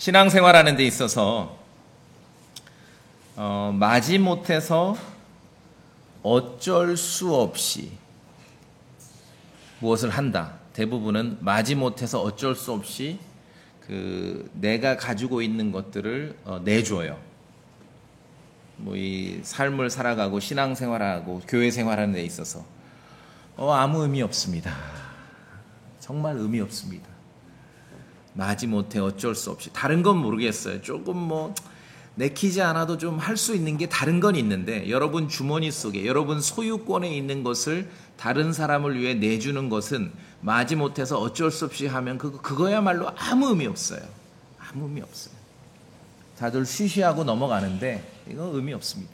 신앙생활하는 데 있어서 마지못해서 어쩔 수 없이 무엇을 한다. 대부분은 마지못해서 어쩔 수 없이 내가 가지고 있는 것들을 내줘요. 이 삶을 살아가고 신앙생활하고 교회생활하는 데 있어서 아무 의미 없습니다. 정말 의미 없습니다. 마지못해 어쩔 수 없이. 다른 건 모르겠어요. 조금 내키지 않아도 좀 할 수 있는 게 다른 건 있는데, 여러분 주머니 속에, 여러분 소유권에 있는 것을 다른 사람을 위해 내주는 것은 마지못해서 어쩔 수 없이 하면 그거야말로 아무 의미 없어요. 아무 의미 없어요. 다들 쉬쉬하고 넘어가는데 이건 의미 없습니다.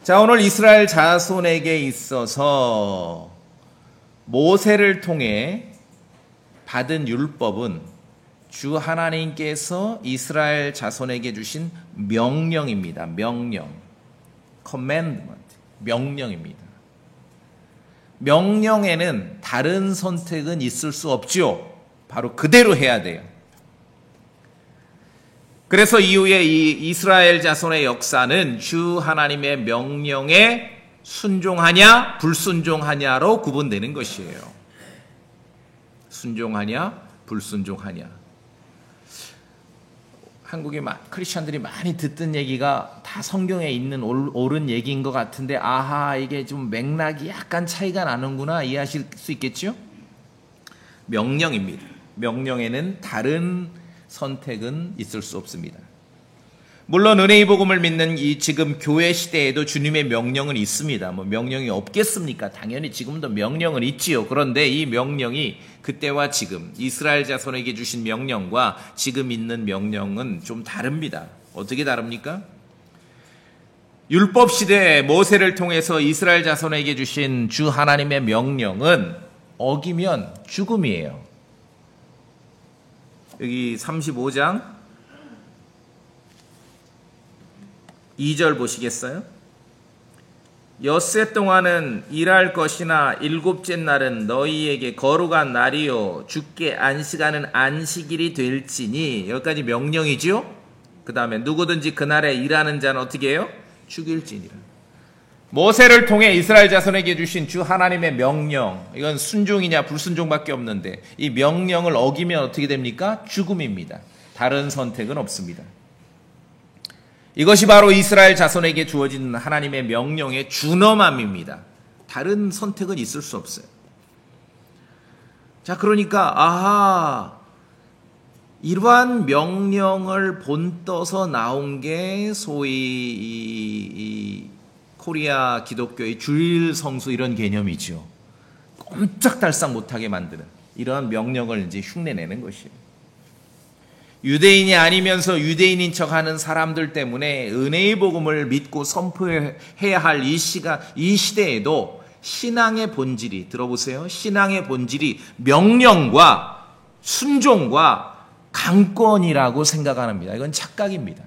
자, 오늘 이스라엘 자손에게 있어서 모세를 통해 받은 율법은 주 하나님께서 이스라엘 자손에게 주신 명령입니다. 명령. commandment. 명령입니다. 명령에는 다른 선택은 있을 수 없지요. 바로 그대로 해야 돼요. 그래서 이후에 이 이스라엘 자손의 역사는 주 하나님의 명령에 순종하냐 불순종하냐로 구분되는 것이에요. 순종하냐 불순종하냐. 한국의 크리스천들이 많이 듣던 얘기가 다 성경에 있는 옳은 얘기인 것 같은데, 아하, 이게 좀 맥락이 약간 차이가 나는구나 이해하실 수 있겠죠? 명령입니다. 명령에는 다른 선택은 있을 수 없습니다. 물론 은혜의 복음을 믿는 이 지금 교회 시대에도 주님의 명령은 있습니다. 명령이 없겠습니까? 당연히 지금도 명령은 있지요. 그런데 이 명령이 그때와 지금 이스라엘 자손에게 주신 명령과 지금 있는 명령은 좀 다릅니다. 어떻게 다릅니까? 율법 시대에 모세를 통해서 이스라엘 자손에게 주신 주 하나님의 명령은 어기면 죽음이에요. 여기 35장 2절 보시겠어요? 엿새 동안은 일할 것이나 일곱째 날은 너희에게 거룩한 날이요 주께 안식하는 안식일이 될지니. 여기까지 명령이죠. 그 다음에 누구든지 그날에 일하는 자는 어떻게 해요? 죽일지니라. 모세를 통해 이스라엘 자손에게 주신 주 하나님의 명령, 이건 순종이냐 불순종밖에 없는데 이 명령을 어기면 어떻게 됩니까? 죽음입니다. 다른 선택은 없습니다. 이것이 바로 이스라엘 자손에게 주어진 하나님의 명령의 준엄함입니다. 다른 선택은 있을 수 없어요. 자, 그러니까 이러한 명령을 본떠서 나온 게 소위 이 코리아 기독교의 주일 성수 이런 개념이죠. 꼼짝달싹 못하게 만드는 이러한 명령을 이제 흉내내는 것이에요. 유대인이 아니면서 유대인인 척하는 사람들 때문에 은혜의 복음을 믿고 선포해야 할 이 시대에도 신앙의 본질이, 들어보세요. 신앙의 본질이 명령과 순종과 강권이라고 생각합니다. 이건 착각입니다.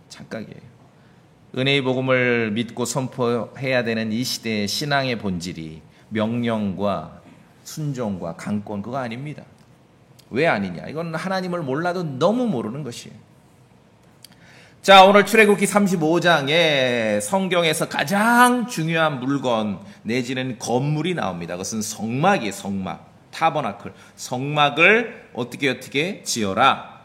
착각이에요. 은혜의 복음을 믿고 선포해야 되는 이 시대의 신앙의 본질이 명령과 순종과 강권, 그거 아닙니다. 왜 아니냐? 이건 하나님을 몰라도 너무 모르는 것이에요. 자, 오늘 출애굽기 35장에 성경에서 가장 중요한 물건 내지는 건물이 나옵니다. 그것은 성막이에요. 성막, 타버나클. 성막을 어떻게 지어라.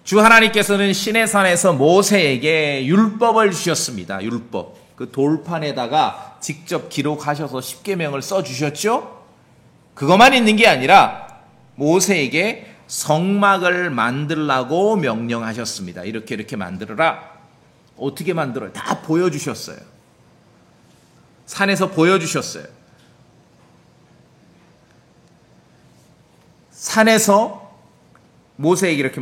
주 하나님께서는 시내산에서 모세에게 율법을 주셨습니다. 율법. 그 돌판에다가 직접 기록하셔서 십계명을 써주셨죠. 그것만 있는 게 아니라 모세에게 성막을 만들라고 명령하셨습니다. 이렇게 만들어라. 어떻게 만들어요? 다 보여주셨어요. 산에서 보여주셨어요. 산에서 모세에게 이렇게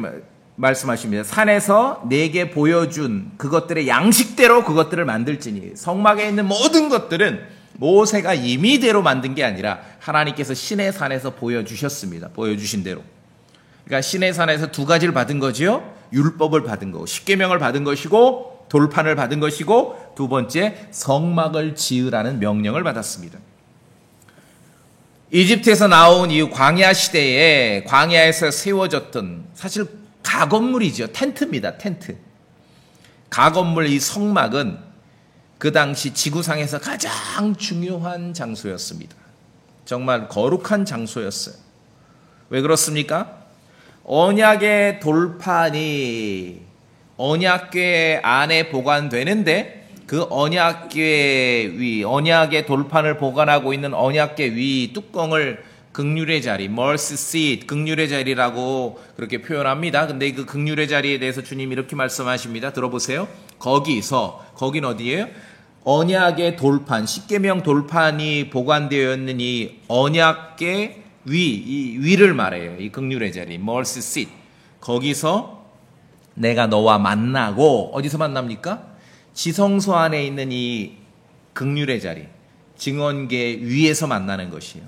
말씀하십니다. 산에서 내게 보여준 그것들의 양식대로 그것들을 만들지니. 성막에 있는 모든 것들은 모세가 임의대로 만든 게 아니라 하나님께서 시내산에서 보여주셨습니다. 보여주신 대로. 그러니까 시내산에서 두 가지를 받은 거지요. 율법을 받은 거고, 십계명을 받은 것이고, 돌판을 받은 것이고, 두 번째 성막을 지으라는 명령을 받았습니다. 이집트에서 나온 이 광야 시대에 광야에서 세워졌던 사실 가건물이죠. 텐트입니다. 텐트. 가건물 이 성막은 그 당시 지구상에서 가장 중요한 장소였습니다. 정말 거룩한 장소였어요. 왜 그렇습니까? 언약의 돌판이 언약궤 안에 보관되는데 그 언약궤 위, 언약의 돌판을 보관하고 있는 언약궤 위 뚜껑을 긍휼의 자리, mercy seat, 긍휼의 자리라고 그렇게 표현합니다. 근데 그 긍휼의 자리에 대해서 주님이 이렇게 말씀하십니다. 들어보세요. 거긴 어디예요? 언약의 돌판, 십계명 돌판이 보관되어 있는 이 언약궤 위, 이 위를 말해요. 이 긍휼의 자리, mercy seat. 거기서 내가 너와 만나고, 어디서 만납니까? 지성소 안에 있는 이 긍휼의 자리, 증언궤 위에서 만나는 것이에요.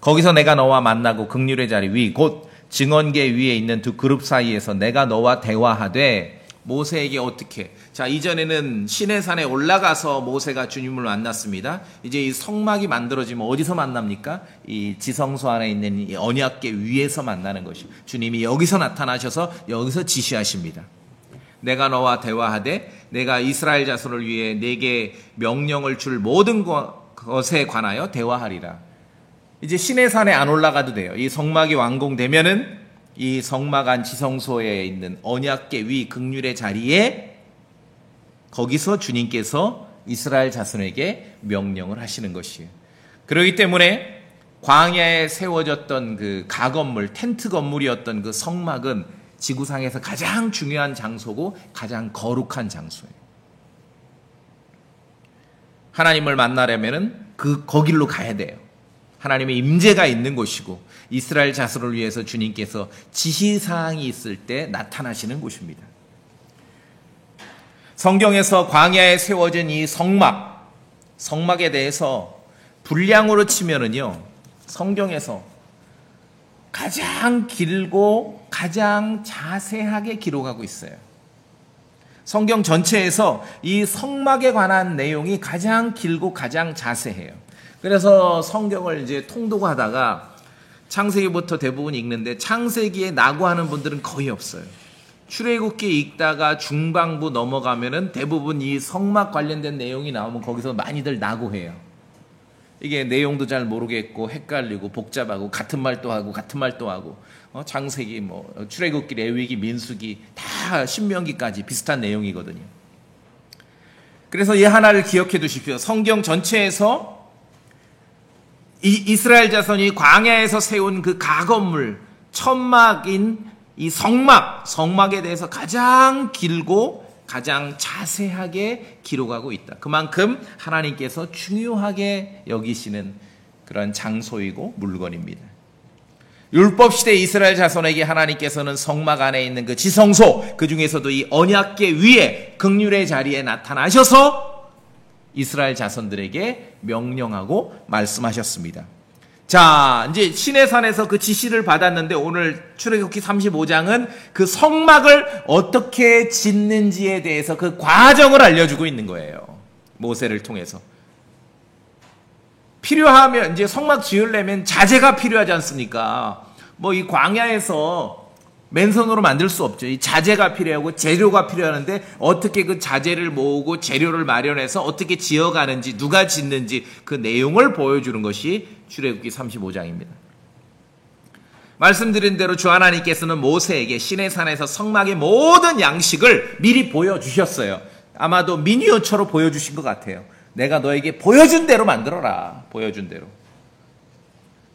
거기서 내가 너와 만나고 긍휼의 자리 위, 곧 증언궤 위에 있는 두 그룹 사이에서 내가 너와 대화하되, 모세에게 어떻게? 자, 이전에는 시내산에 올라가서 모세가 주님을 만났습니다. 이제 이 성막이 만들어지면 어디서 만납니까? 이 지성소 안에 있는 이 언약궤 위에서 만나는 것이에요. 주님이 여기서 나타나셔서 여기서 지시하십니다. 내가 너와 대화하되 내가 이스라엘 자손을 위해 내게 명령을 줄 모든 것에 관하여 대화하리라. 이제 시내산에 안 올라가도 돼요. 이 성막이 완공되면은 이 성막 안 지성소에 있는 언약궤 위 긍휼의 자리에 거기서 주님께서 이스라엘 자손에게 명령을 하시는 것이에요. 그렇기 때문에 광야에 세워졌던 그 가건물, 텐트 건물이었던 그 성막은 지구상에서 가장 중요한 장소고 가장 거룩한 장소예요. 하나님을 만나려면은 거길로 가야 돼요. 하나님의 임재가 있는 곳이고 이스라엘 자손을 위해서 주님께서 지시사항이 있을 때 나타나시는 곳입니다. 성경에서 광야에 세워진 이 성막에 대해서 분량으로 치면은요, 성경에서 가장 길고 가장 자세하게 기록하고 있어요. 성경 전체에서 이 성막에 관한 내용이 가장 길고 가장 자세해요. 그래서 성경을 이제 통독하다가 창세기부터 대부분 읽는데 창세기에 낙오하는 분들은 거의 없어요. 출애굽기 읽다가 중반부 넘어가면은 대부분 이 성막 관련된 내용이 나오면 거기서 많이들 낙오해요. 이게 내용도 잘 모르겠고 헷갈리고 복잡하고 같은 말도 하고 창세기 출애굽기 레위기 민수기 다 신명기까지 비슷한 내용이거든요. 그래서 이 하나를 기억해 두십시오. 성경 전체에서 이스라엘 자손이 광야에서 세운 그 가건물 천막인 이 성막에 대해서 가장 길고 가장 자세하게 기록하고 있다. 그만큼 하나님께서 중요하게 여기시는 그런 장소이고 물건입니다. 율법시대 이스라엘 자손에게 하나님께서는 성막 안에 있는 그 지성소, 그 중에서도 이 언약궤 위에 긍휼의 자리에 나타나셔서 이스라엘 자손들에게 명령하고 말씀하셨습니다. 자, 이제 시내산에서 그 지시를 받았는데 오늘 출애굽기 35장은 그 성막을 어떻게 짓는지에 대해서 그 과정을 알려주고 있는 거예요. 모세를 통해서. 필요하면 이제 성막 지으려면 자재가 필요하지 않습니까? 이 광야에서 맨손으로 만들 수 없죠. 이 자재가 필요하고 재료가 필요하는데 어떻게 그 자재를 모으고 재료를 마련해서 어떻게 지어가는지 누가 짓는지 그 내용을 보여주는 것이 출애굽기 35장입니다. 말씀드린 대로 주 하나님께서는 모세에게 시내산에서 성막의 모든 양식을 미리 보여주셨어요. 아마도 미니어처로 보여주신 것 같아요. 내가 너에게 보여준 대로 만들어라. 보여준 대로.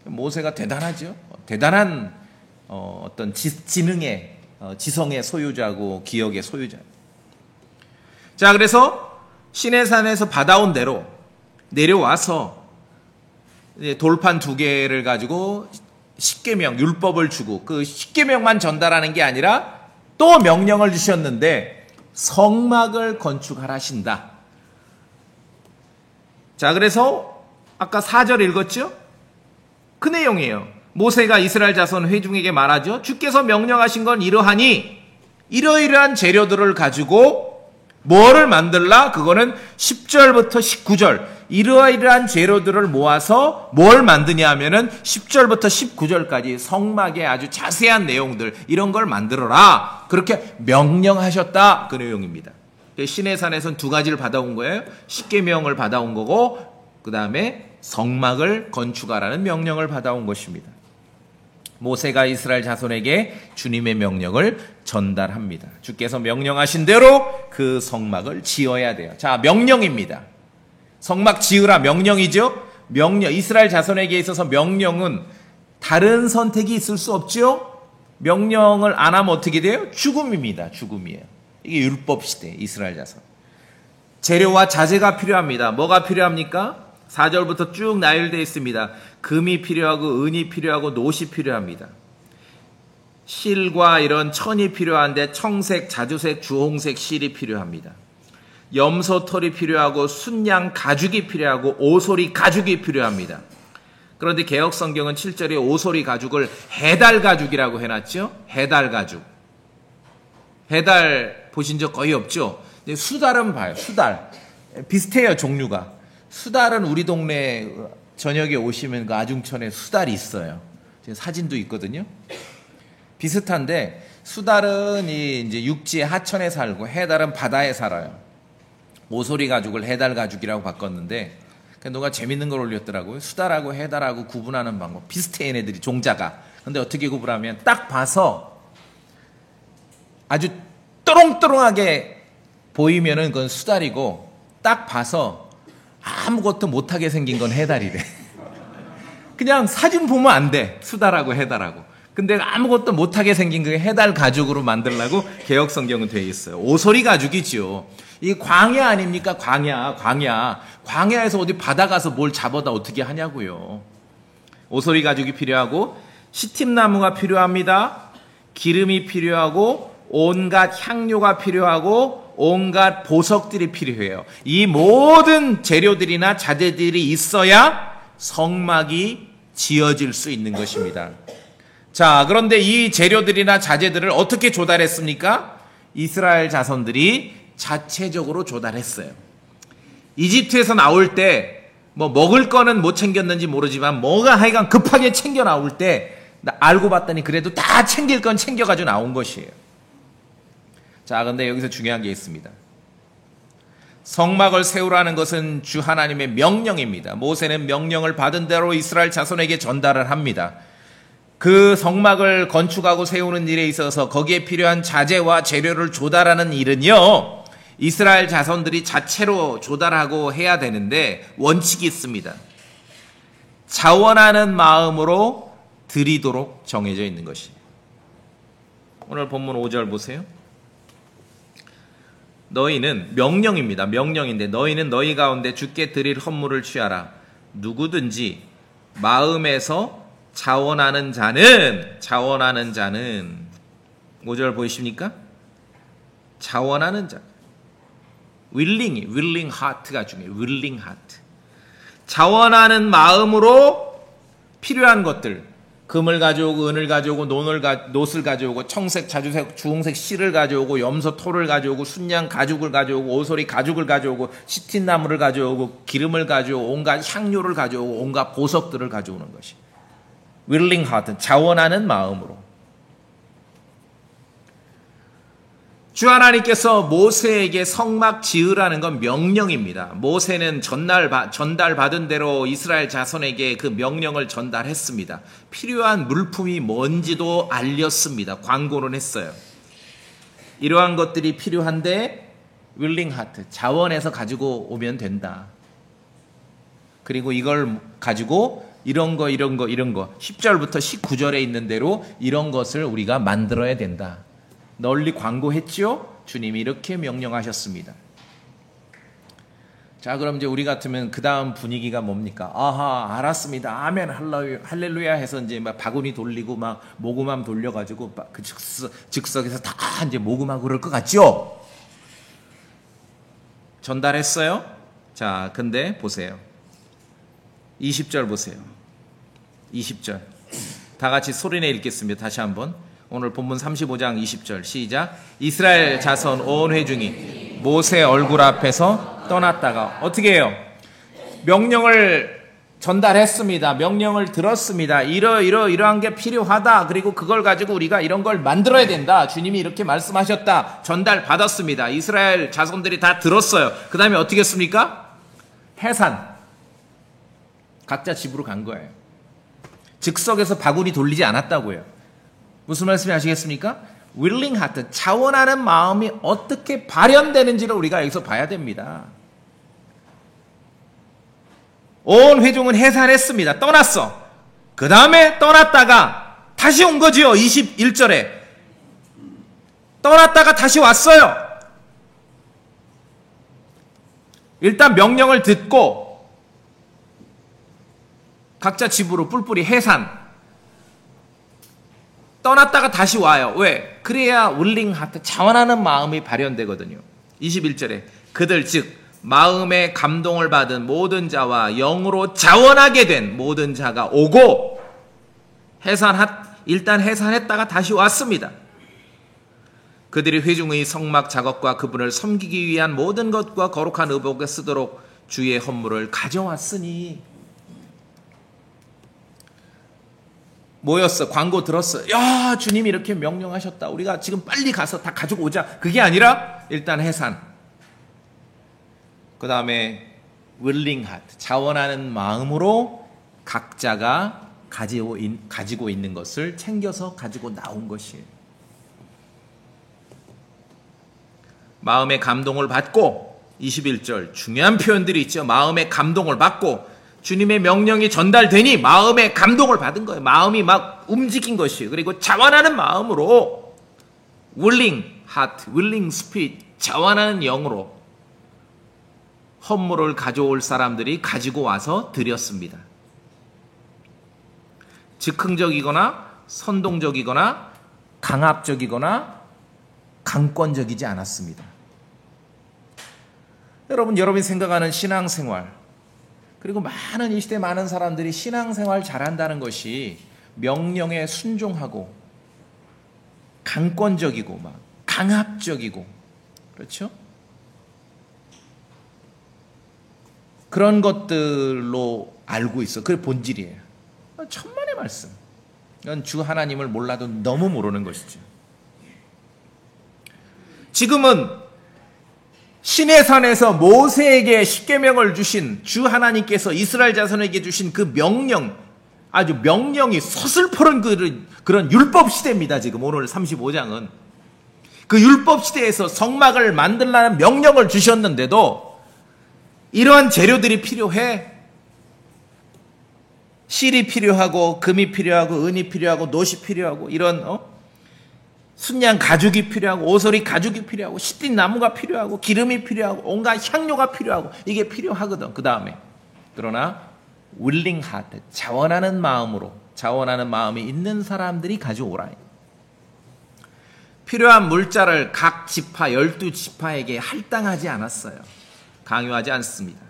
모세가 대단하죠. 대단한 어떤 지능의 지성의 소유자고 기억의 소유자. 자, 그래서 시내산에서 받아온 대로 내려와서 돌판 2개를 가지고 십계명 율법을 주고 그 십계명만 전달하는 게 아니라 또 명령을 주셨는데 성막을 건축하라신다. 자, 그래서 아까 4절 읽었죠? 그 내용이에요. 모세가 이스라엘 자손 회중에게 말하죠. 주께서 명령하신 건 이러하니 이러이러한 재료들을 가지고 뭐를 만들라? 그거는 10절부터 19절 이러이러한 재료들을 모아서 뭘 만드냐 하면은 10절부터 19절까지 성막의 아주 자세한 내용들, 이런 걸 만들어라, 그렇게 명령하셨다, 그 내용입니다. 시내산에서는 두 가지를 받아온 거예요. 십계명을 받아온 거고, 그 다음에 성막을 건축하라는 명령을 받아온 것입니다. 모세가 이스라엘 자손에게 주님의 명령을 전달합니다. 주께서 명령하신 대로 그 성막을 지어야 돼요. 자, 명령입니다. 성막 지으라, 명령이죠. 명령, 이스라엘 자손에게 있어서 명령은 다른 선택이 있을 수 없죠. 명령을 안 하면 어떻게 돼요? 죽음입니다. 죽음이에요. 이게 율법 시대 이스라엘 자손. 재료와 자재가 필요합니다. 뭐가 필요합니까? 4절부터 쭉 나열되어 있습니다. 금이 필요하고 은이 필요하고 노시 필요합니다. 실과 이런 천이 필요한데 청색, 자주색, 주홍색 실이 필요합니다. 염소털이 필요하고 순양 가죽이 필요하고 오소리 가죽이 필요합니다. 그런데 개혁성경은 7절에 오소리 가죽을 해달 가죽이라고 해놨죠. 해달 가죽. 해달 보신 적 거의 없죠. 근데 수달은 봐요. 수달. 비슷해요, 종류가. 수달은 우리 동네 저녁에 오시면 그 아중천에 수달이 있어요. 사진도 있거든요. 비슷한데 수달은 이제 육지의 하천에 살고 해달은 바다에 살아요. 오소리 가죽을 해달 가죽이라고 바꿨는데 누가 재밌는 걸 올렸더라고요. 수달하고 해달하고 구분하는 방법. 비슷해, 얘네들이 종자가. 근데 어떻게 구분하면 딱 봐서 아주 또롱또롱하게 보이면은 그건 수달이고, 딱 봐서 아무것도 못하게 생긴 건 해달이래. 그냥 사진 보면 안 돼. 수달하고 해달하고. 근데 아무것도 못하게 생긴 그 해달 가죽으로 만들려고 개혁성경은 되어 있어요. 오소리 가죽이죠. 이 광야 아닙니까? 광야에서 어디 바다 가서 뭘 잡아다 어떻게 하냐고요. 오소리 가죽이 필요하고, 시팀나무가 필요합니다. 기름이 필요하고, 온갖 향료가 필요하고, 온갖 보석들이 필요해요. 이 모든 재료들이나 자재들이 있어야 성막이 지어질 수 있는 것입니다. 자, 그런데 이 재료들이나 자재들을 어떻게 조달했습니까? 이스라엘 자손들이 자체적으로 조달했어요. 이집트에서 나올 때 뭐 먹을 거는 못 챙겼는지 모르지만 뭐가 하여간 급하게 챙겨 나올 때 알고 봤더니 그래도 다 챙길 건 챙겨가지고 나온 것이에요. 자, 근데 여기서 중요한 게 있습니다. 성막을 세우라는 것은 주 하나님의 명령입니다. 모세는 명령을 받은 대로 이스라엘 자손에게 전달을 합니다. 그 성막을 건축하고 세우는 일에 있어서 거기에 필요한 자재와 재료를 조달하는 일은요, 이스라엘 자손들이 자체로 조달하고 해야 되는데 원칙이 있습니다. 자원하는 마음으로 드리도록 정해져 있는 것이에요. 오늘 본문 5절 보세요. 너희는 명령입니다. 명령인데 너희는 너희 가운데 주께 드릴 헌물을 취하라. 누구든지 마음에서 자원하는 자는 5절 보이십니까? 자원하는 자. willing heart가 중요해요. willing heart. 자원하는 마음으로 필요한 것들, 금을 가져오고 은을 가져오고 노을 가져오고 청색, 자주색, 주홍색 실을 가져오고 염소 털을 가져오고 순양 가죽을 가져오고 오소리 가죽을 가져오고 시틴나무를 가져오고 기름을 가져오고 온갖 향료를 가져오고 온갖 보석들을 가져오는 것이 willing heart, 자원하는 마음으로. 주 하나님께서 모세에게 성막 지으라는 건 명령입니다. 모세는 전달받은 대로 이스라엘 자손에게 그 명령을 전달했습니다. 필요한 물품이 뭔지도 알렸습니다. 광고는 했어요. 이러한 것들이 필요한데 willing heart, 자원해서 가지고 오면 된다. 그리고 이걸 가지고 이런 거 10절부터 19절에 있는 대로 이런 것을 우리가 만들어야 된다. 널리 광고했죠? 주님이 이렇게 명령하셨습니다. 자, 그럼 이제 우리 같으면 그 다음 분위기가 뭡니까? 아하, 알았습니다. 아멘, 할렐루야 해서 이제 막 바구니 돌리고 막 모금함 돌려가지고 그 즉석에서 다 이제 모금하고 그럴 것 같죠? 전달했어요? 자, 근데 보세요. 20절 보세요. 20절. 다 같이 소리내 읽겠습니다. 다시 한번. 오늘 본문 35장 20절 시작. 이스라엘 자손 온 회중이 모세 얼굴 앞에서 떠났다가 어떻게 해요? 명령을 전달했습니다. 명령을 들었습니다. 이러한 게 필요하다. 그리고 그걸 가지고 우리가 이런 걸 만들어야 된다. 주님이 이렇게 말씀하셨다. 전달 받았습니다. 이스라엘 자손들이 다 들었어요. 그 다음에 어떻게 했습니까? 해산. 각자 집으로 간 거예요. 즉석에서 바구니 돌리지 않았다고요. 무슨 말씀이 아시겠습니까? willing heart, 자원하는 마음이 어떻게 발현되는지를 우리가 여기서 봐야 됩니다. 온 회중은 해산했습니다. 떠났어. 그 다음에 떠났다가 다시 온 거지요. 21절에 떠났다가 다시 왔어요. 일단 명령을 듣고 각자 집으로 뿔뿔이 해산. 떠났다가 다시 와요. 왜? 그래야 willing heart, 자원하는 마음이 발현되거든요. 21절에 그들 즉 마음의 감동을 받은 모든 자와 영으로 자원하게 된 모든 자가 오고 일단 해산했다가 다시 왔습니다. 그들이 회중의 성막 작업과 그분을 섬기기 위한 모든 것과 거룩한 의복에 쓰도록 주의 헌물을 가져왔으니 모였어. 광고 들었어. 야, 주님이 이렇게 명령하셨다. 우리가 지금 빨리 가서 다 가지고 오자. 그게 아니라 일단 해산. 그 다음에 willing heart, 자원하는 마음으로 각자가 가지고 있는 것을 챙겨서 가지고 나온 것이에요. 마음의 감동을 받고 21절 중요한 표현들이 있죠. 마음의 감동을 받고 주님의 명령이 전달되니 마음의 감동을 받은 거예요. 마음이 막 움직인 것이에요. 그리고 자원하는 마음으로 willing heart, willing spirit, 자원하는 영으로 헌물을 가져올 사람들이 가지고 와서 드렸습니다. 즉흥적이거나 선동적이거나 강압적이거나 강권적이지 않았습니다. 여러분이 생각하는 신앙생활, 그리고 이 시대 많은 사람들이 신앙생활 잘한다는 것이 명령에 순종하고 강권적이고 막 강압적이고 그렇죠? 그런 것들로 알고 있어. 그게 본질이에요. 천만의 말씀. 이건 주 하나님을 몰라도 너무 모르는 것이죠. 지금은 시내산에서 모세에게 십계명을 주신 주 하나님께서 이스라엘 자손에게 주신 그 명령, 아주 명령이 서슬퍼런 그런 율법 시대입니다. 지금 오늘 35장은. 그 율법 시대에서 성막을 만들라는 명령을 주셨는데도 이러한 재료들이 필요해. 실이 필요하고 금이 필요하고 은이 필요하고 놋이 필요하고 이런 순양 가죽이 필요하고 오소리 가죽이 필요하고 시띠 나무가 필요하고 기름이 필요하고 온갖 향료가 필요하고 이게 필요하거든. 그 다음에 그러나 willing heart, 자원하는 마음이 있는 사람들이 가져오라. 필요한 물자를 각 지파 12지파에게 할당하지 않았어요. 강요하지 않습니다.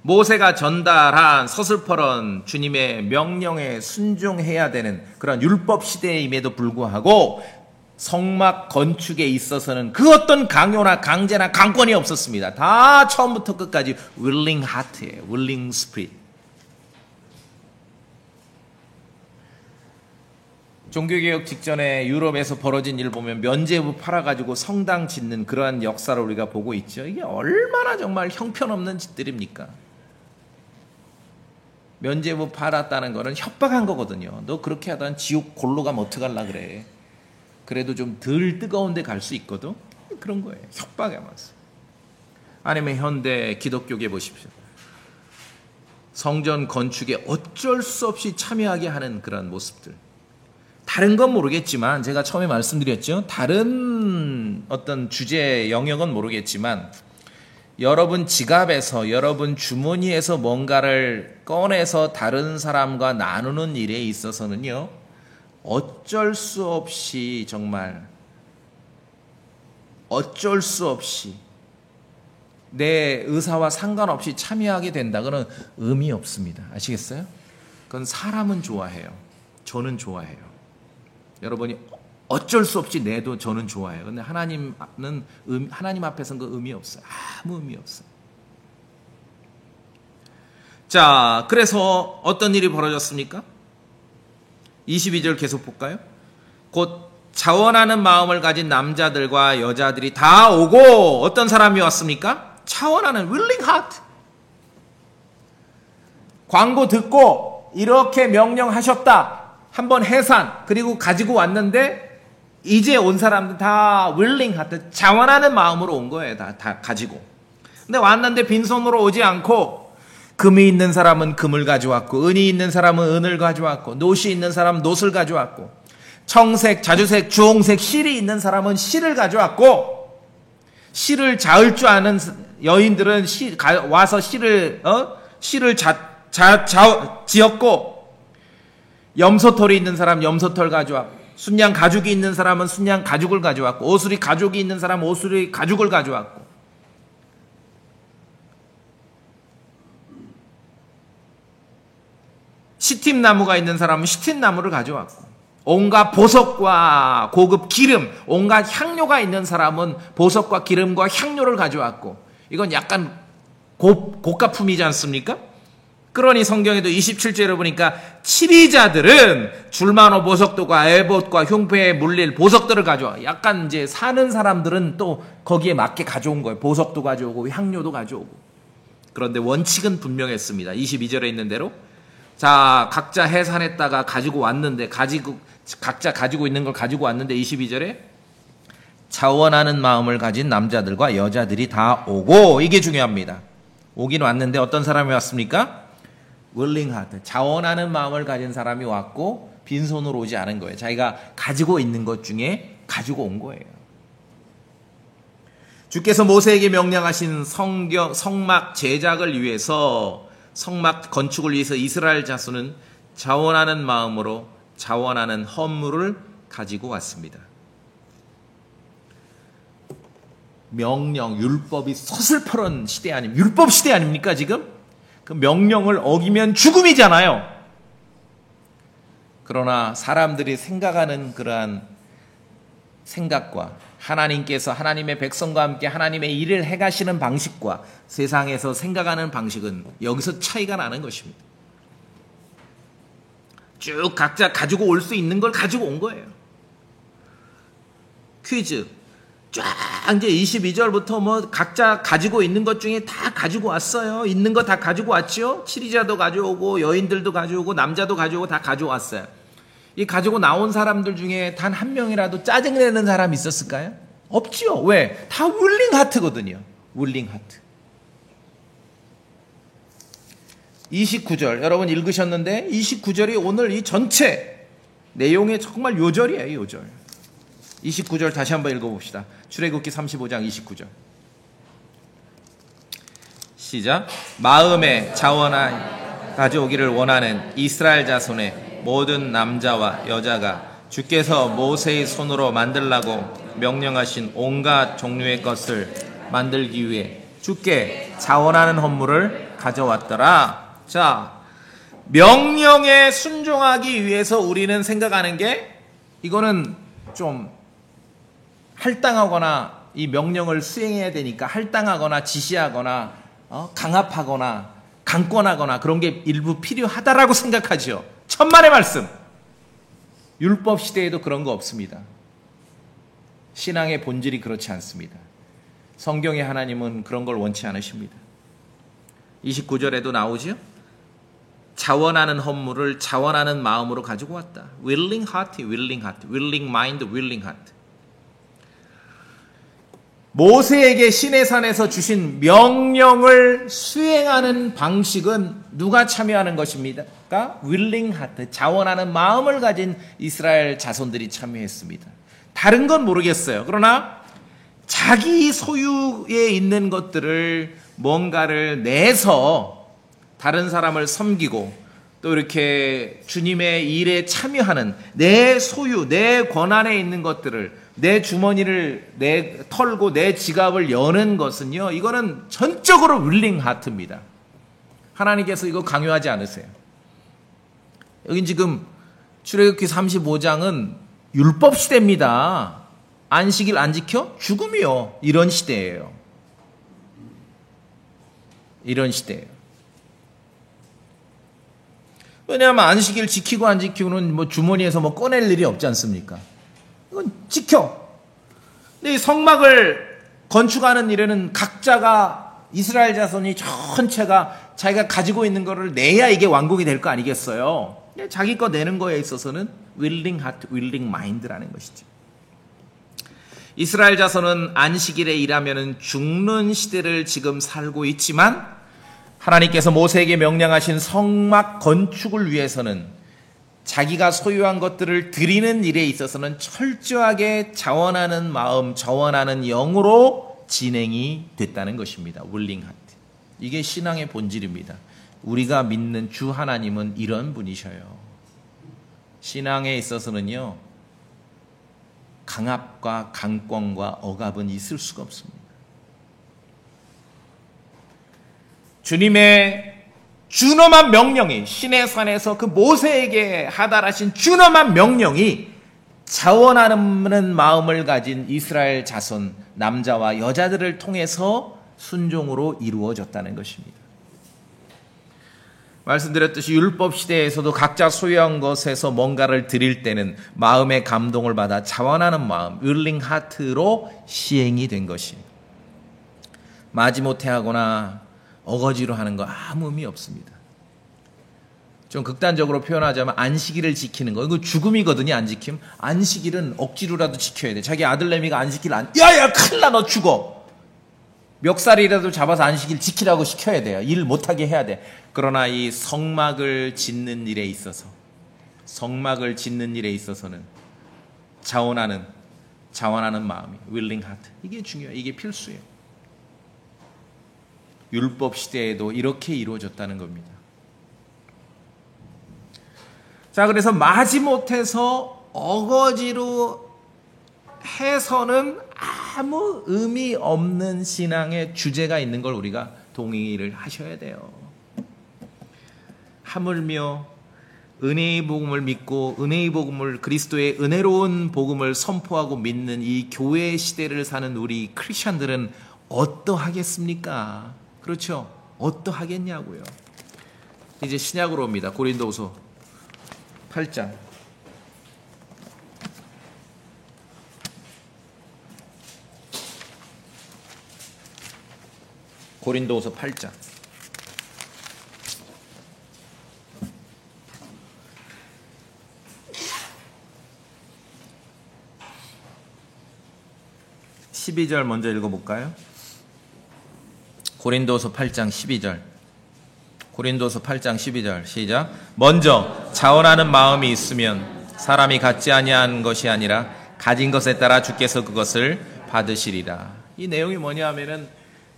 모세가 전달한 서슬퍼런 주님의 명령에 순종해야 되는 그런 율법 시대임에도 불구하고 성막 건축에 있어서는 그 어떤 강요나 강제나 강권이 없었습니다. 다 처음부터 끝까지 willing heart예요. willing spirit. 종교개혁 직전에 유럽에서 벌어진 일 보면 면죄부 팔아가지고 성당 짓는 그러한 역사를 우리가 보고 있죠. 이게 얼마나 정말 형편없는 짓들입니까? 면죄부 팔았다는 거는 협박한 거거든요. 너 그렇게 하다 지옥 골로 가면 어떡할라 그래. 그래도 좀 덜 뜨거운 데 갈 수 있거든. 그런 거예요. 협박에 맞서. 아니면 현대 기독교계 보십시오. 성전 건축에 어쩔 수 없이 참여하게 하는 그런 모습들. 다른 건 모르겠지만 제가 처음에 말씀드렸죠. 다른 어떤 주제 영역은 모르겠지만 여러분 지갑에서 여러분 주머니에서 뭔가를 꺼내서 다른 사람과 나누는 일에 있어서는요. 어쩔 수 없이 정말 어쩔 수 없이 내 의사와 상관없이 참여하게 된다. 그건 의미 없습니다. 아시겠어요? 그건 사람은 좋아해요. 저는 좋아해요. 여러분이 어쩔 수 없이 내도 저는 좋아해요. 근데 하나님 앞에서는 그 의미 없어요. 아무 의미 없어요. 자, 그래서 어떤 일이 벌어졌습니까? 22절 계속 볼까요? 곧 자원하는 마음을 가진 남자들과 여자들이 다 오고 어떤 사람이 왔습니까? 자원하는 willing heart. 광고 듣고 이렇게 명령하셨다. 한번 해산 그리고 가지고 왔는데 이제 온 사람들 다 willing heart, 자원하는 마음으로 온 거예요. 다 가지고. 근데 왔는데 빈손으로 오지 않고 금이 있는 사람은 금을 가져왔고 은이 있는 사람은 은을 가져왔고 노시 있는 사람은 노를 가져왔고 청색, 자주색, 주홍색 실이 있는 사람은 실을 가져왔고 실을 자을 줄 아는 여인들은 와서 실을 지었고 염소털이 있는 사람 염소털 가져왔고 순양 가죽이 있는 사람은 순양 가죽을 가져왔고 오수리 가죽이 있는 사람은 오수리 가죽을 가져왔고 시팀나무가 있는 사람은 시팀나무를 가져왔고 온갖 보석과 고급 기름, 온갖 향료가 있는 사람은 보석과 기름과 향료를 가져왔고 이건 약간 고가품이지 않습니까? 그러니 성경에도 27절에 보니까 치리자들은 줄만호 보석도과 에봇과 흉패에 물릴 보석들을 가져와. 약간 이제 사는 사람들은 또 거기에 맞게 가져온 거예요. 보석도 가져오고 향료도 가져오고. 그런데 원칙은 분명했습니다. 22절에 있는 대로 자, 각자 해산했다가 가지고 왔는데, 각자 가지고 있는 걸 가지고 왔는데, 22절에 자원하는 마음을 가진 남자들과 여자들이 다 오고, 이게 중요합니다. 오긴 왔는데 어떤 사람이 왔습니까? willing heart, 자원하는 마음을 가진 사람이 왔고, 빈손으로 오지 않은 거예요. 자기가 가지고 있는 것 중에 가지고 온 거예요. 주께서 모세에게 명령하신 성막 제작을 위해서 성막 건축을 위해서 이스라엘 자손은 자원하는 마음으로 자원하는 헌물을 가지고 왔습니다. 명령, 율법이 서슬퍼런 시대 아닙니까? 율법 시대 아닙니까 지금? 그 명령을 어기면 죽음이잖아요. 그러나 사람들이 생각하는 그러한 생각과 하나님께서 하나님의 백성과 함께 하나님의 일을 해가시는 방식과 세상에서 생각하는 방식은 여기서 차이가 나는 것입니다. 쭉 각자 가지고 올 수 있는 걸 가지고 온 거예요. 퀴즈. 쫙 이제 22절부터 뭐 각자 가지고 있는 것 중에 다 가지고 왔어요. 있는 거 다 가지고 왔죠. 치리자도 가져오고 여인들도 가져오고 남자도 가져오고 다 가져왔어요. 이 가지고 나온 사람들 중에 단 한 명이라도 짜증내는 사람이 있었을까요? 없지요. 왜? 다 willing heart거든요. willing heart. 29절 여러분 읽으셨는데 29절이 오늘 이 전체 내용의 정말 요절이에요. 요절. 29절 다시 한번 읽어봅시다. 출애굽기 35장 29절 시작. 마음에 자원하여 가져오기를 원하는 이스라엘 자손의 모든 남자와 여자가 주께서 모세의 손으로 만들라고 명령하신 온갖 종류의 것을 만들기 위해 주께 자원하는 헌물을 가져왔더라. 자, 명령에 순종하기 위해서 우리는 생각하는 게 이거는 좀 할당하거나 이 명령을 수행해야 되니까 할당하거나 지시하거나 강압하거나 강권하거나 그런 게 일부 필요하다라고 생각하죠. 천만의 말씀. 율법 시대에도 그런 거 없습니다. 신앙의 본질이 그렇지 않습니다. 성경의 하나님은 그런 걸 원치 않으십니다. 29절에도 나오죠. 자원하는 헌물을 자원하는 마음으로 가지고 왔다. willing heart, willing heart, willing mind, willing heart. 모세에게 시내산에서 주신 명령을 수행하는 방식은 누가 참여하는 것입니까? willing heart, 자원하는 마음을 가진 이스라엘 자손들이 참여했습니다. 다른 건 모르겠어요. 그러나 자기 소유에 있는 것들을 뭔가를 내서 다른 사람을 섬기고 또 이렇게 주님의 일에 참여하는 내 소유, 내 권한에 있는 것들을 내 주머니를 털고 내 지갑을 여는 것은요, 이거는 전적으로 willing heart입니다. 하나님께서 이거 강요하지 않으세요. 여긴 지금 출애굽기 35장은 율법 시대입니다. 안식일 안 지켜? 죽음이요. 이런 시대예요. 이런 시대예요. 왜냐하면 안식일 지키고 안 지키고는 뭐 주머니에서 뭐 꺼낼 일이 없지 않습니까? 이건 지켜. 근데 이 성막을 건축하는 일에는 각자가 이스라엘 자손이 전체가 자기가 가지고 있는 거를 내야 이게 완공이 될 거 아니겠어요? 자기 거 내는 거에 있어서는 willing heart, willing mind라는 것이죠. 이스라엘 자손은 안식일에 일하면은 죽는 시대를 지금 살고 있지만 하나님께서 모세에게 명령하신 성막 건축을 위해서는 자기가 소유한 것들을 드리는 일에 있어서는 철저하게 자원하는 마음, 자원하는 영으로 진행이 됐다는 것입니다. willing heart. 이게 신앙의 본질입니다. 우리가 믿는 주 하나님은 이런 분이셔요. 신앙에 있어서는요, 강압과 강권과 억압은 있을 수가 없습니다. 주님의 준엄한 명령이, 신의 산에서 그 모세에게 하달하신 준엄한 명령이 자원하는 마음을 가진 이스라엘 자손 남자와 여자들을 통해서 순종으로 이루어졌다는 것입니다. 말씀드렸듯이 율법 시대에서도 각자 소유한 것에서 뭔가를 드릴 때는 마음의 감동을 받아 자원하는 마음, willing heart로 시행이 된 것이, 마지못해 하거나 어거지로 하는 거 아무 의미 없습니다. 좀 극단적으로 표현하자면 안식일을 지키는 거, 이거 죽음이거든요. 안 지킴. 안식일은 억지로라도 지켜야 돼. 자기 아들내미가 안식일 야야 큰일 나, 너 죽어. 멱살이라도 잡아서 안식일 지키라고 시켜야 돼요. 일 못하게 해야 돼. 그러나 이 성막을 짓는 일에 있어서, 성막을 짓는 일에 있어서는 자원하는 마음이, willing heart, 이게 중요해요. 이게 필수예요. 율법 시대에도 이렇게 이루어졌다는 겁니다. 자, 그래서 마지못해서 어거지로 해서는 아무 의미 없는 신앙의 주제가 있는 걸 우리가 동의를 하셔야 돼요. 하물며 은혜의 복음을 믿고 은혜의 복음을, 그리스도의 은혜로운 복음을 선포하고 믿는 이 교회 시대를 사는 우리 크리스천들은 어떠하겠습니까? 그렇죠? 어떠하겠냐고요. 이제 신약으로 옵니다. 고린도후서 8장. 고린도후서 8장. 12절 먼저 읽어볼까요? 고린도서 8장 12절. 고린도서 8장 12절 시작. 먼저 자원하는 마음이 있으면 사람이 갖지 아니한 것이 아니라 가진 것에 따라 주께서 그것을 받으시리라. 이 내용이 뭐냐 하면은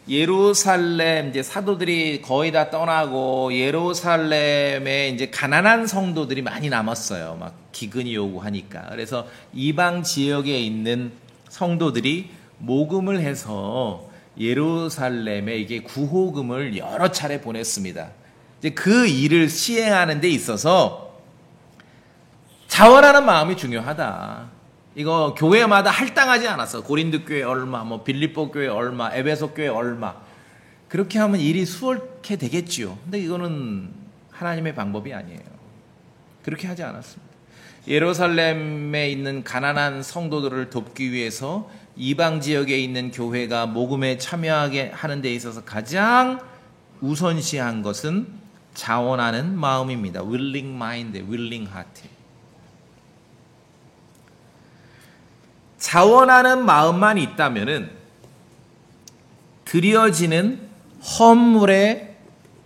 예루살렘 이제 사도들이 거의 다 떠나고 예루살렘에 이제 가난한 성도들이 많이 남았어요. 막 기근이 오고 하니까. 그래서 이방 지역에 있는 성도들이 모금을 해서 예루살렘에 이게 구호금을 여러 차례 보냈습니다. 이제 그 일을 시행하는 데 있어서 자원하는 마음이 중요하다. 이거 교회마다 할당하지 않았어. 고린도 교회 얼마, 뭐 빌립보 교회 얼마, 에베소 교회 얼마. 그렇게 하면 일이 수월케 되겠지요. 근데 이거는 하나님의 방법이 아니에요. 그렇게 하지 않았습니다. 예루살렘에 있는 가난한 성도들을 돕기 위해서 이방 지역에 있는 교회가 모금에 참여하게 하는 데 있어서 가장 우선시한 것은 자원하는 마음입니다. willing mind, willing heart. 자원하는 마음만 있다면은 드려지는 헌물의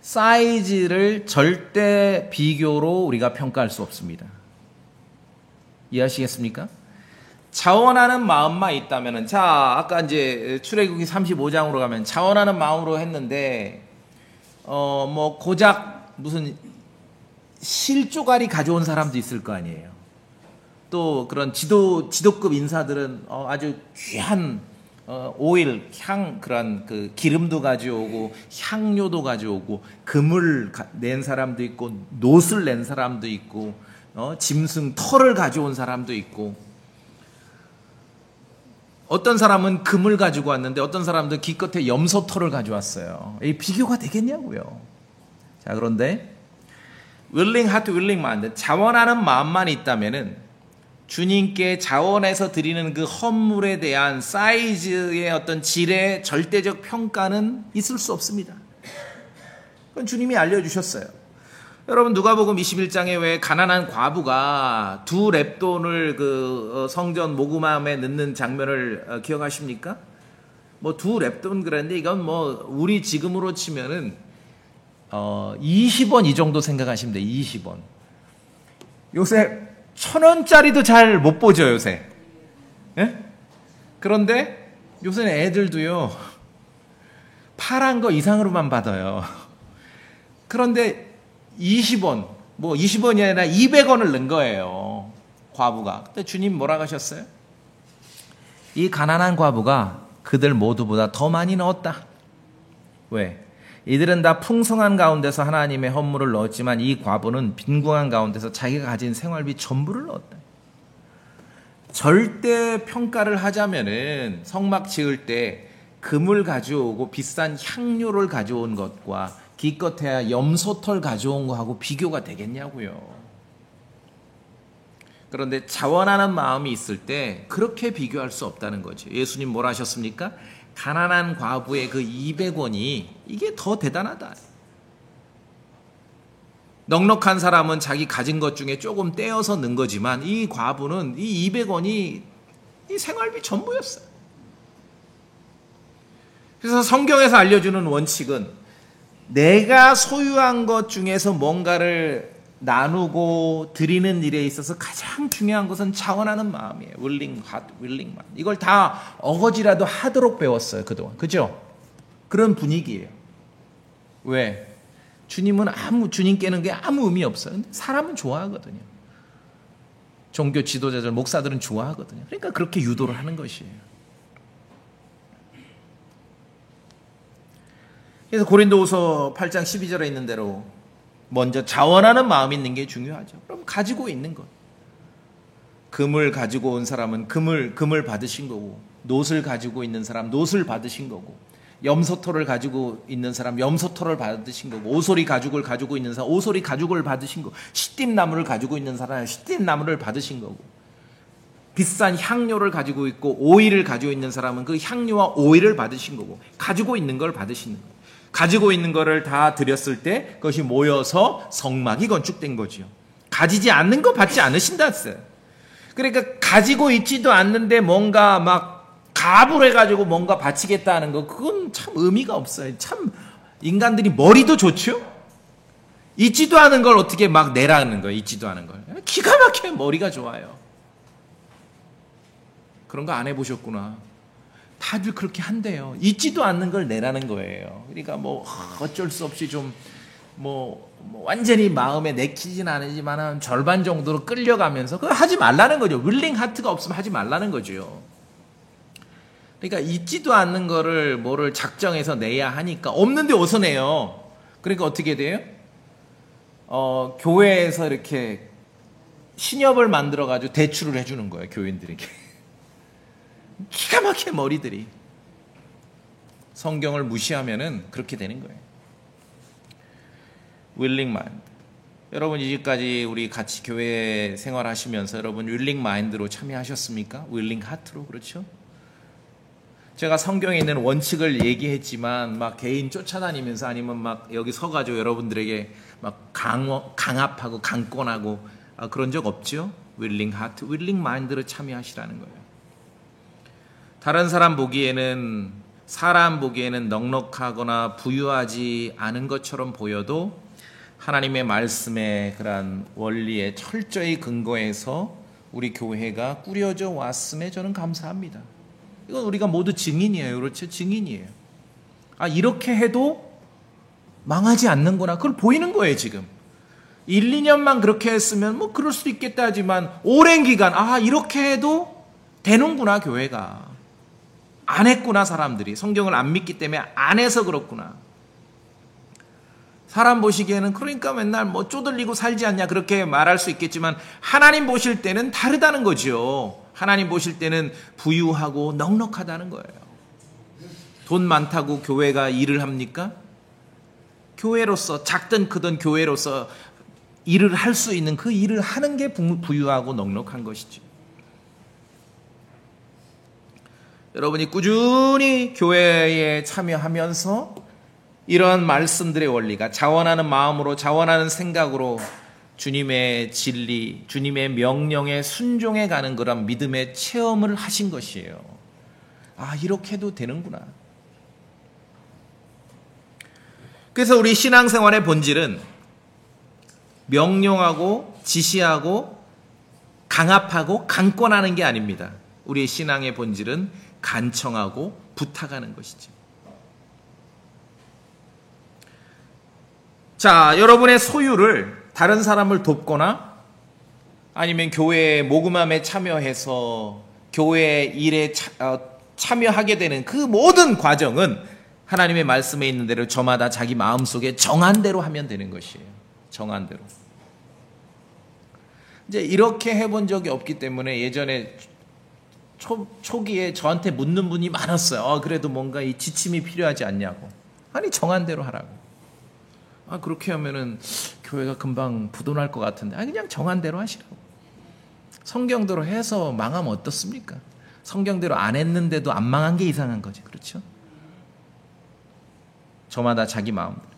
사이즈를 절대 비교로 우리가 평가할 수 없습니다. 이해하시겠습니까? 자원하는 마음만 있다면은, 자, 아까 이제 출애굽기 35장으로 가면 자원하는 마음으로 했는데, 뭐 고작 무슨 실조가리 가져온 사람도 있을 거 아니에요. 또 그런 지도급 인사들은 아주 귀한 오일, 향, 그런 기름도 가져오고 향료도 가져오고 금을 낸 사람도 있고 놋을 낸 사람도 있고 짐승 털을 가져온 사람도 있고, 어떤 사람은 금을 가지고 왔는데 어떤 사람도 기껏해 염소 털을 가져왔어요. 이 비교가 되겠냐고요. 자, 그런데 willing heart, willing mind. 자원하는 마음만 있다면은 주님께 자원해서 드리는 그 헌물에 대한 사이즈의 어떤 질의 절대적 평가는 있을 수 없습니다. 그건 주님이 알려주셨어요. 여러분 누가복음 21장에 왜 가난한 과부가 두 렙돈을 그 성전 모금함에 넣는 장면을 기억하십니까? 뭐 두 렙돈 그랬는데 이건 뭐 우리 지금으로 치면은 20원 이 정도 생각하시면 돼요. 20원. 요새 1,000원짜리도 잘 못 보죠, 요새. 예? 그런데 요새는 애들도요, 파란 거 이상으로만 받아요. 그런데 20원, 뭐 20원이 아니라 200원을 넣은 거예요. 과부가. 근데 주님 뭐라고 하셨어요? 이 가난한 과부가 그들 모두보다 더 많이 넣었다. 왜? 이들은 다 풍성한 가운데서 하나님의 헌물을 넣었지만 이 과부는 빈궁한 가운데서 자기가 가진 생활비 전부를 넣었다. 절대 평가를 하자면은 성막 지을 때 금을 가져오고 비싼 향료를 가져온 것과 기껏해야 염소털 가져온 거하고 비교가 되겠냐고요. 그런데 자원하는 마음이 있을 때 그렇게 비교할 수 없다는 거죠. 예수님 뭐라 하셨습니까? 가난한 과부의 그 200원이 이게 더 대단하다. 넉넉한 사람은 자기 가진 것 중에 조금 떼어서 넣은 거지만 이 과부는 이 200원이 이 생활비 전부였어요. 그래서 성경에서 알려주는 원칙은 내가 소유한 것 중에서 뭔가를 나누고 드리는 일에 있어서 가장 중요한 것은 자원하는 마음이에요. willing heart, willing mind. 이걸 다 어거지라도 하도록 배웠어요, 그동안. 그죠? 그런 분위기예요. 왜? 주님께는 그게 아무 의미 없어요. 근데 사람은 좋아하거든요. 종교 지도자들, 목사들은 좋아하거든요. 그러니까 그렇게 유도를 하는 것이에요. 그래서 고린도후서 8장 12절에 있는 대로 먼저 자원하는 마음이 있는 게 중요하죠. 그럼 가지고 있는 것. 금을 가지고 온 사람은 금을 받으신 거고, 놋을 가지고 있는 사람 놋을 받으신 거고, 염소털을 가지고 있는 사람 염소털을 받으신 거고, 오소리 가죽을 가지고 있는 사람 오소리 가죽을 받으신 거고, 시띠나무를 가지고 있는 사람 시띠나무를 받으신 거고, 비싼 향료를 가지고 있고 오일을 가지고 있는 사람은 그 향료와 오일을 받으신 거고, 가지고 있는 걸 받으시는 거예요. 가지고 있는 거를 다 드렸을 때 그것이 모여서 성막이 건축된 거지요. 가지지 않는 거 받지 않으신다 했어요. 그러니까 가지고 있지도 않는데 뭔가 막 가불 해가지고 뭔가 바치겠다는 거, 그건 참 의미가 없어요. 참 인간들이 머리도 좋죠. 있지도 않은 걸 어떻게 막 내라는 거예요. 있지도 않은 걸. 기가 막혀 머리가 좋아요. 그런 거 안 해보셨구나. 다들 그렇게 한대요. 있지도 않는 걸 내라는 거예요. 그러니까 뭐 어쩔 수 없이 좀 뭐 완전히 마음에 내키진 않으지만 절반 정도로 끌려가면서 그거 하지 말라는 거죠. 윌링 하트가 없으면 하지 말라는 거죠. 그러니까 있지도 않는 거를 뭐를 작정해서 내야 하니까 없는데 어디서 내요. 그러니까 어떻게 돼요? 교회에서 이렇게 신협을 만들어가지고 대출을 해주는 거예요. 교인들에게. 기가 막힌 머리들이. 성경을 무시하면은 그렇게 되는 거예요. willing mind. 여러분 이제까지 우리 같이 교회 생활하시면서 여러분 willing mind로 참여하셨습니까? willing heart로. 그렇죠? 제가 성경에 있는 원칙을 얘기했지만 막 개인 쫓아다니면서 아니면 막 여기 서가지고 여러분들에게 막 강압하고 강권하고 그런 적 없죠? willing heart, willing mind로 참여하시라는 거예요. 다른 사람 보기에는 넉넉하거나 부유하지 않은 것처럼 보여도 하나님의 말씀의 그러한 원리에 철저히 근거해서 우리 교회가 꾸려져 왔음에 저는 감사합니다. 이건 우리가 모두 증인이에요. 그렇죠? 증인이에요. 이렇게 해도 망하지 않는구나. 그걸 보이는 거예요, 지금. 1, 2년만 그렇게 했으면 뭐 그럴 수도 있겠다 하지만 오랜 기간 이렇게 해도 되는구나. 교회가 안 했구나. 사람들이 성경을 안 믿기 때문에 안 해서 그렇구나. 사람 보시기에는 그러니까 맨날 뭐 쪼들리고 살지 않냐 그렇게 말할 수 있겠지만 하나님 보실 때는 다르다는 거죠. 하나님 보실 때는 부유하고 넉넉하다는 거예요. 돈 많다고 교회가 일을 합니까? 교회로서 작든 크든 교회로서 일을 할 수 있는 그 일을 하는 게 부유하고 넉넉한 것이지. 여러분이 꾸준히 교회에 참여하면서 이러한 말씀들의 원리가 자원하는 마음으로, 자원하는 생각으로 주님의 진리, 주님의 명령에 순종해 가는 그런 믿음의 체험을 하신 것이에요. 아, 이렇게 해도 되는구나. 그래서 우리 신앙생활의 본질은 명령하고 지시하고 강압하고 강권하는 게 아닙니다. 우리의 신앙의 본질은 간청하고 부탁하는 것이죠. 자, 여러분의 소유를 다른 사람을 돕거나 아니면 교회의 모금함에 참여해서 교회 일에 참여하게 되는 그 모든 과정은 하나님의 말씀에 있는 대로 저마다 자기 마음속에 정한 대로 하면 되는 것이에요. 정한 대로. 이제 이렇게 해본 적이 없기 때문에 예전에 초기에 저한테 묻는 분이 많았어요. 그래도 뭔가 이 지침이 필요하지 않냐고. 아니, 정한 대로 하라고. 그렇게 하면은 교회가 금방 부도날 것 같은데, 그냥 정한 대로 하시라고. 성경대로 해서 망하면 어떻습니까? 성경대로 안 했는데도 안 망한 게 이상한 거지. 그렇죠? 저마다 자기 마음대로.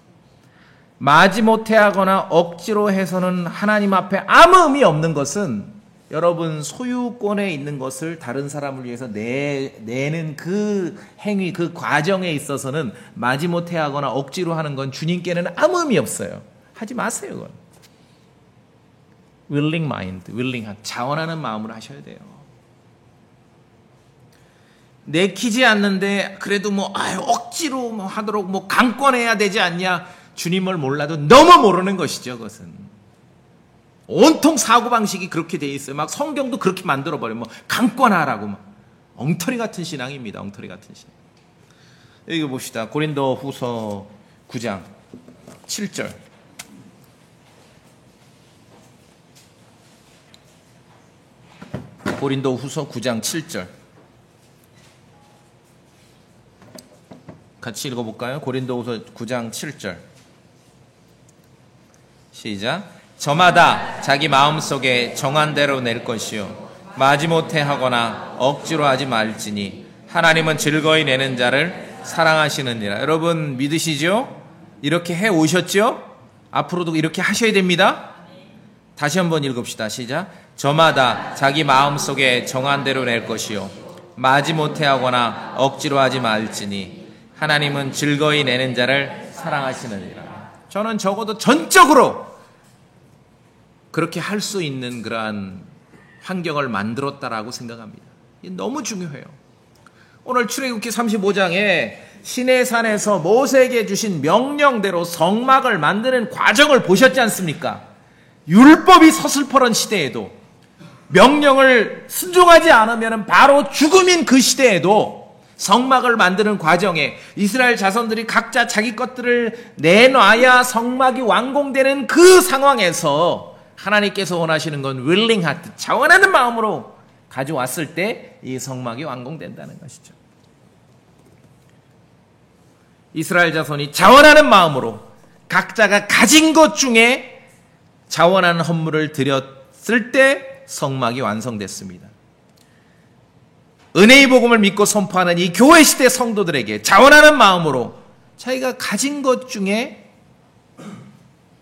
마지못해 하거나 억지로 해서는 하나님 앞에 아무 의미 없는 것은 여러분 소유권에 있는 것을 다른 사람을 위해서 내는 그 행위, 그 과정에 있어서는 마지못해 하거나 억지로 하는 건 주님께는 아무 의미 없어요. 하지 마세요. 그건. willing mind, willing, 자원하는 마음으로 하셔야 돼요. 내키지 않는데 그래도 억지로 하도록 강권해야 되지 않냐? 주님을 몰라도 너무 모르는 것이죠. 그것은. 온통 사고방식이 그렇게 돼 있어요. 막 성경도 그렇게 만들어버려요. 강권하라고. 엉터리 같은 신앙입니다. 엉터리 같은 신앙. 여기 봅시다. 고린도 후서 9장 7절. 고린도 후서 9장 7절. 같이 읽어볼까요? 고린도 후서 9장 7절. 시작. 저마다 자기 마음속에 정한 대로 낼 것이요 마지못해 하거나 억지로 하지 말지니 하나님은 즐거이 내는 자를 사랑하시느니라. 여러분 믿으시죠? 이렇게 해 오셨죠? 앞으로도 이렇게 하셔야 됩니다. 다시 한번 읽읍시다. 시작. 저마다 자기 마음속에 정한 대로 낼 것이요 마지못해 하거나 억지로 하지 말지니 하나님은 즐거이 내는 자를 사랑하시느니라. 저는 적어도 전적으로 그렇게 할 수 있는 그러한 환경을 만들었다라고 생각합니다. 너무 중요해요. 오늘 출애굽기 35장에 시내산에서 모세에게 주신 명령대로 성막을 만드는 과정을 보셨지 않습니까? 율법이 서슬퍼런 시대에도 명령을 순종하지 않으면 바로 죽음인 그 시대에도 성막을 만드는 과정에 이스라엘 자손들이 각자 자기 것들을 내놔야 성막이 완공되는 그 상황에서 하나님께서 원하시는 건 willing heart, 자원하는 마음으로 가져왔을 때 이 성막이 완공된다는 것이죠. 이스라엘 자손이 자원하는 마음으로 각자가 가진 것 중에 자원하는 헌물을 드렸을 때 성막이 완성됐습니다. 은혜의 복음을 믿고 선포하는 이 교회 시대 성도들에게 자원하는 마음으로 자기가 가진 것 중에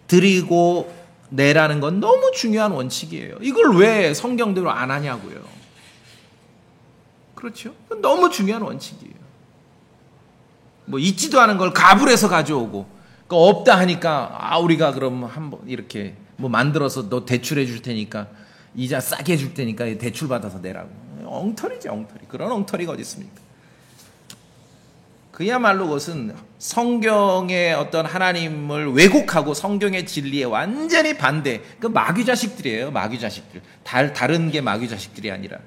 드리고 내라는 건 너무 중요한 원칙이에요. 이걸 왜 성경대로 안 하냐고요. 그렇죠? 너무 중요한 원칙이에요. 있지도 않은 걸 가불해서 가져오고 없다 하니까 우리가 그럼 한번 이렇게 만들어서 너 대출해 줄 테니까 이자 싸게 줄 테니까 대출 받아서 내라고. 엉터리죠, 엉터리. 그런 엉터리가 어디 있습니까? 그야말로 그것은 성경의 어떤 하나님을 왜곡하고 성경의 진리에 완전히 반대. 그 마귀 자식들이에요. 마귀 자식들. 다른 게 마귀 자식들이 아니라.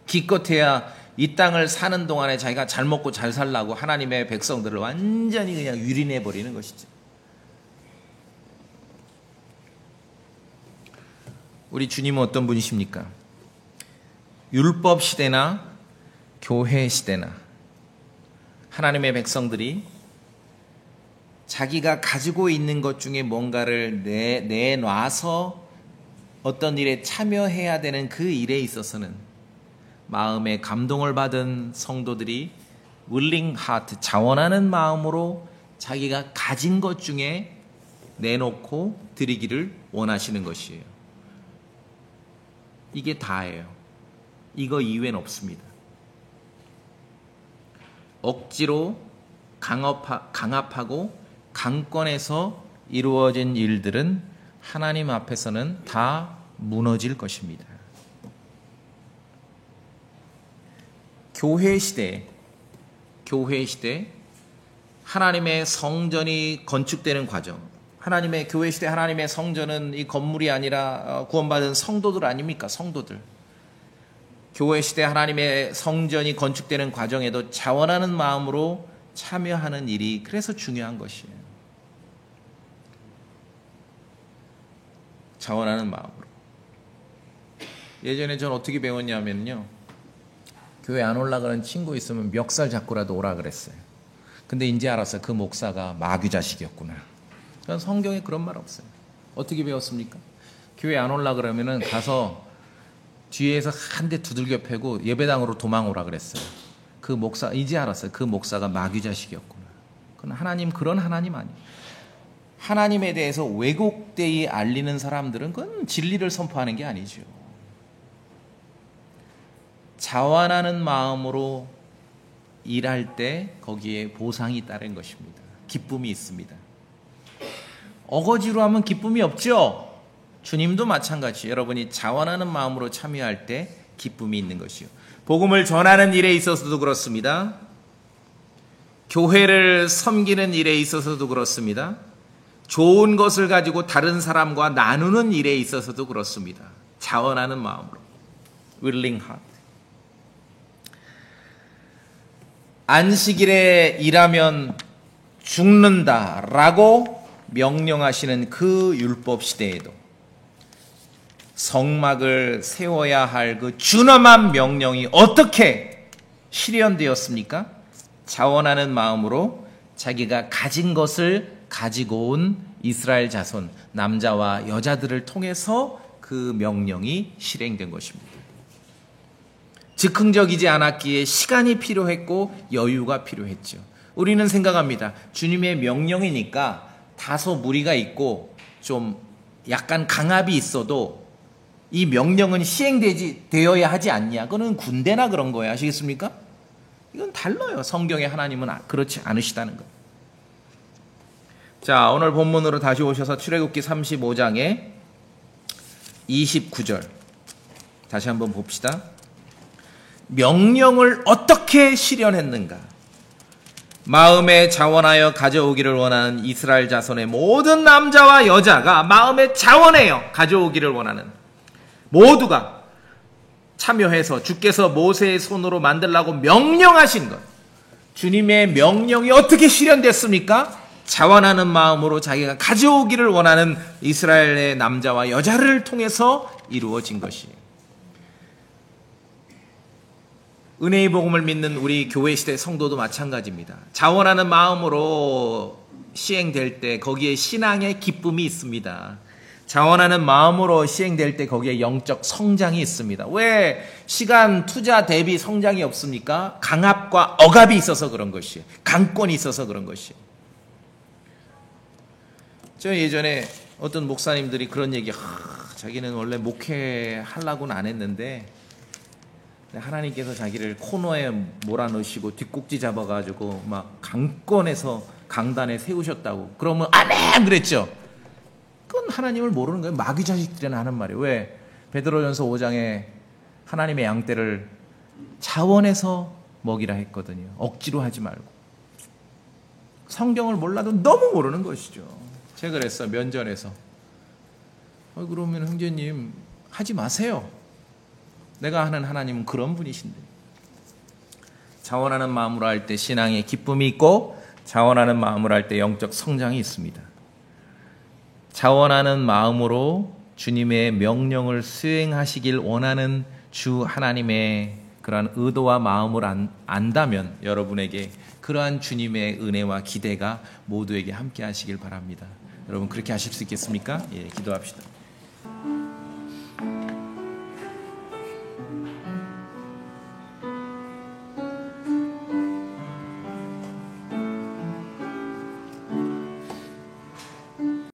기껏해야 이 땅을 사는 동안에 자기가 잘 먹고 잘 살라고 하나님의 백성들을 완전히 그냥 유린해 버리는 것이죠. 우리 주님은 어떤 분이십니까? 율법 시대나 교회 시대나 하나님의 백성들이 자기가 가지고 있는 것 중에 뭔가를 내놔서 어떤 일에 참여해야 되는 그 일에 있어서는 마음에 감동을 받은 성도들이 willing heart, 자원하는 마음으로 자기가 가진 것 중에 내놓고 드리기를 원하시는 것이에요. 이게 다예요. 이거 이외는 없습니다. 억지로 강압하고 강권해서 이루어진 일들은 하나님 앞에서는 다 무너질 것입니다. 교회 시대 하나님의 성전이 건축되는 과정, 하나님의 교회 시대 하나님의 성전은 이 건물이 아니라 구원받은 성도들 아닙니까? 성도들. 교회 시대 하나님의 성전이 건축되는 과정에도 자원하는 마음으로 참여하는 일이 그래서 중요한 것이에요. 자원하는 마음으로. 예전에 전 어떻게 배웠냐면요, 교회 안 올라가는 친구 있으면 멱살 잡고라도 오라 그랬어요. 근데 이제 알았어요. 그 목사가 마귀 자식이었구나. 전 성경에 그런 말 없어요. 어떻게 배웠습니까? 교회 안 올라 그러면은 가서 뒤에서 한 대 두들겨 패고 예배당으로 도망오라 그랬어요. 그 목사, 이제 알았어요. 그 목사가 마귀 자식이었구나. 그건 하나님, 그런 하나님 아니에요. 하나님에 대해서 왜곡되이 알리는 사람들은 그건 진리를 선포하는 게 아니죠. 자원하는 마음으로 일할 때 거기에 보상이 따른 것입니다. 기쁨이 있습니다. 어거지로 하면 기쁨이 없죠. 주님도 마찬가지. 여러분이 자원하는 마음으로 참여할 때 기쁨이 있는 것이요. 복음을 전하는 일에 있어서도 그렇습니다. 교회를 섬기는 일에 있어서도 그렇습니다. 좋은 것을 가지고 다른 사람과 나누는 일에 있어서도 그렇습니다. 자원하는 마음으로. willing heart. 안식일에 일하면 죽는다라고 명령하시는 그 율법 시대에도 성막을 세워야 할 그 준엄한 명령이 어떻게 실현되었습니까? 자원하는 마음으로 자기가 가진 것을 가지고 온 이스라엘 자손, 남자와 여자들을 통해서 그 명령이 실행된 것입니다. 즉흥적이지 않았기에 시간이 필요했고 여유가 필요했죠. 우리는 생각합니다. 주님의 명령이니까 다소 무리가 있고 좀 약간 강압이 있어도 이 명령은 시행되어야 하지 않냐. 그거는 군대나 그런 거예요. 아시겠습니까? 이건 달라요. 성경의 하나님은 그렇지 않으시다는 것. 자, 오늘 본문으로 다시 오셔서 출애굽기 35장의 29절 다시 한번 봅시다. 명령을 어떻게 실현했는가? 마음에 자원하여 가져오기를 원하는 이스라엘 자손의 모든 남자와 여자가 마음에 자원하여 가져오기를 원하는 모두가 참여해서 주께서 모세의 손으로 만들라고 명령하신 것, 주님의 명령이 어떻게 실현됐습니까? 자원하는 마음으로 자기가 가져오기를 원하는 이스라엘의 남자와 여자를 통해서 이루어진 것이에요. 은혜의 복음을 믿는 우리 교회 시대 성도도 마찬가지입니다. 자원하는 마음으로 시행될 때 거기에 신앙의 기쁨이 있습니다. 자원하는 마음으로 시행될 때 거기에 영적 성장이 있습니다. 왜 시간 투자 대비 성장이 없습니까? 강압과 억압이 있어서 그런 것이에요. 강권이 있어서 그런 것이에요. 저 예전에 어떤 목사님들이 그런 얘기, 자기는 원래 목회하려고는 안 했는데 하나님께서 자기를 코너에 몰아넣으시고 뒷꼭지 잡아가지고 막 강권해서 강단에 세우셨다고. 그러면 아멘 그랬죠. 그건 하나님을 모르는 거예요. 마귀 자식들이나 하는 말이에요. 왜? 베드로전서 5장에 하나님의 양떼를 자원해서 먹이라 했거든요. 억지로 하지 말고. 성경을 몰라도 너무 모르는 것이죠. 제가 그랬어요. 면전에서. 그러면 형제님 하지 마세요. 내가 아는 하나님은 그런 분이신데. 자원하는 마음으로 할 때 신앙의 기쁨이 있고 자원하는 마음으로 할 때 영적 성장이 있습니다. 자원하는 마음으로 주님의 명령을 수행하시길 원하는 주 하나님의 그러한 의도와 마음을 안다면 여러분에게 그러한 주님의 은혜와 기대가 모두에게 함께 하시길 바랍니다. 여러분 그렇게 하실 수 있겠습니까? 예, 기도합시다.